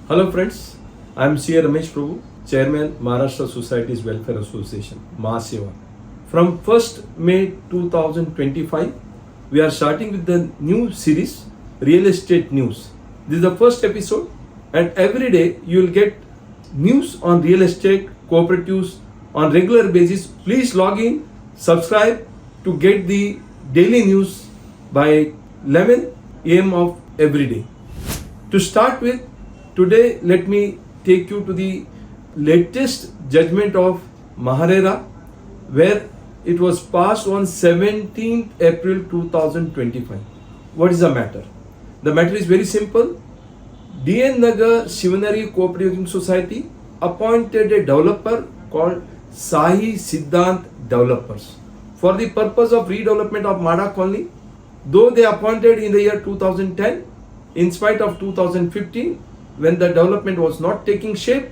Hello friends, I am C. Ramesh Prabhu, Chairman Maharashtra Societies Welfare Association, Mahaseva. From 1st May 2025, we are starting with the new series, Real Estate News. This is the first episode and every day you will get news on real estate, cooperatives on regular basis. Please log in, subscribe to get the daily news by 11 a.m. of every day. To start with, today let me take you to the latest judgment of Maharera, where it was passed on 17th April 2025. What is the matter? The matter is very simple. DN Nagar Shivanari Cooperative Society appointed a developer called Sahi Siddhant Developers for the purpose of redevelopment of Mada Colony. Though they appointed in the year 2010, in spite of 2015, when the development was not taking shape,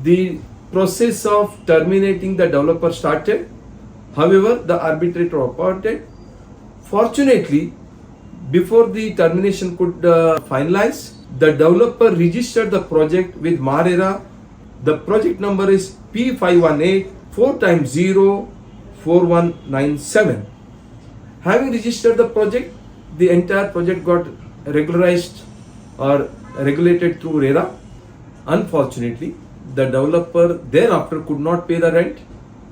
the process of terminating the developer started. However, the arbitrator appointed. Fortunately, before the termination could finalize, the developer registered the project with Maharera. The project number is P518 4 times 0 4197. Having registered the project, the entire project got regularized or regulated through RERA. Unfortunately, the developer thereafter could not pay the rent.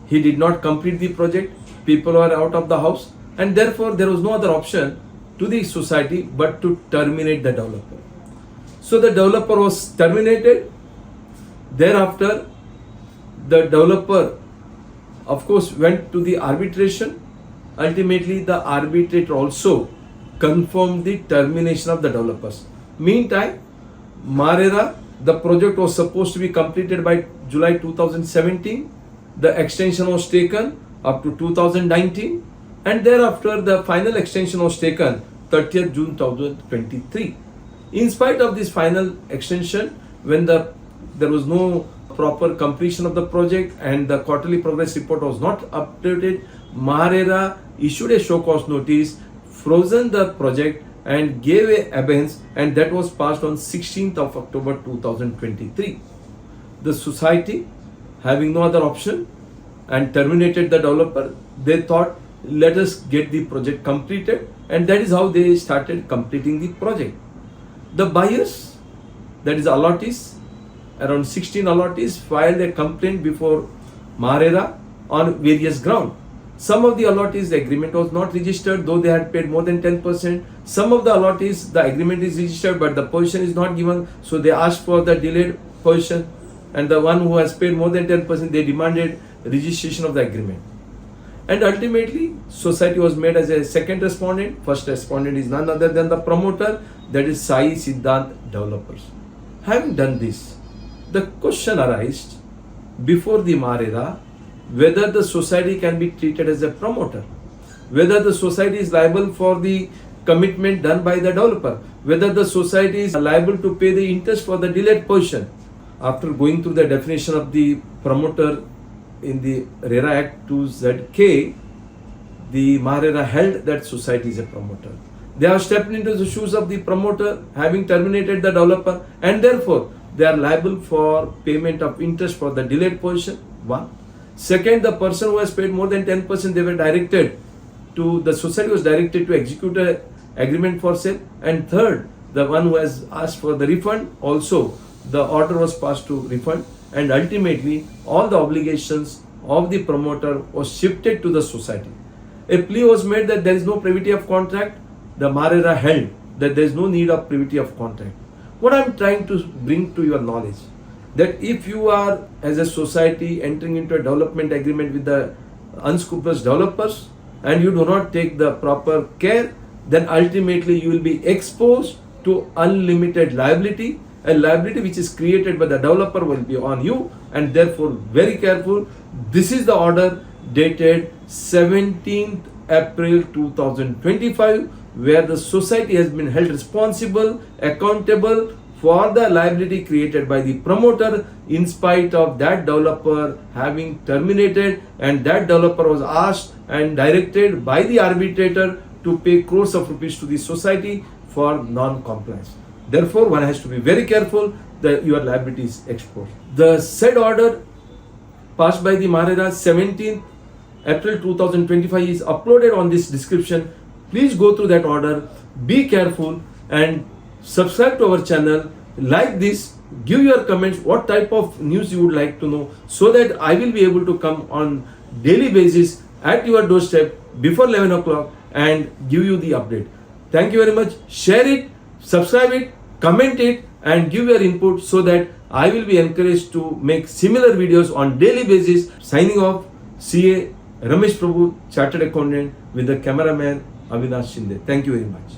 He did not complete the project. People were out of the house, and therefore there was no other option to the society but to terminate the developer. So the developer was terminated. Thereafter, the developer, of course, went to the arbitration. Ultimately, the arbitrator also confirmed the termination of the developers. Meantime, Maharera, the project was supposed to be completed by July 2017. The extension was taken up to 2019, and thereafter the final extension was taken 30th June 2023. In spite of this final extension, when there was no proper completion of the project and the quarterly progress report was not updated, Maharera issued a show cause notice, frozen the project and gave a abeyance, and that was passed on 16th of October 2023. The society, having no other option and terminated the developer, they thought, let us get the project completed, and that is how they started completing the project. The buyers, that is allottees, around 16 allottees filed a complaint before Maharera on various grounds. Some of the allottees, the agreement was not registered, though they had paid more than 10%. Some of the allottees, the agreement is registered, but the position is not given, so they asked for the delayed position. And the one who has paid more than 10%, they demanded registration of the agreement. And ultimately, society was made as a second respondent. First respondent is none other than the promoter, that is Sai Siddhant Developers. Having done this, the question arises before the Maharera whether the society can be treated as a promoter, whether the society is liable for the commitment done by the developer, whether the society is liable to pay the interest for the delayed position. After going through the definition of the promoter in the RERA Act 2ZK, the Maharera held that society is a promoter. They have stepped into the shoes of the promoter, having terminated the developer, and therefore they are liable for payment of interest for the delayed position. One. Second, the person who has paid more than 10%, they were directed to, the society was directed to execute an agreement for sale. And third, the one who has asked for the refund, also the order was passed to refund. And ultimately, all the obligations of the promoter was shifted to the society. A plea was made that there is no privity of contract. The Maharera held that there is no need of privity of contract. What I am trying to bring to your knowledge, that if you are as a society entering into a development agreement with the unscrupulous developers and you do not take the proper care, then ultimately you will be exposed to unlimited liability. A liability which is created by the developer will be on you, and therefore very careful. This is the order dated 17th April 2025, where the society has been held responsible, accountable for the liability created by the promoter in spite of that developer having terminated, and that developer was asked and directed by the arbitrator to pay crores of rupees to the society for non-compliance. Therefore, one has to be very careful that your liability is exposed. The said order passed by the Maharaj 17th April 2025 is uploaded on this description. Please go through that order, be careful and subscribe to our channel, like this, give your comments what type of news you would like to know, so that I will be able to come on daily basis at your doorstep before 11 o'clock and give you the update. Thank you very much. Share it, subscribe it, comment it and give your input so that I will be encouraged to make similar videos on daily basis. Signing off, CA Ramesh Prabhu, Chartered Accountant, with the cameraman Avinash Shinde. Thank you very much.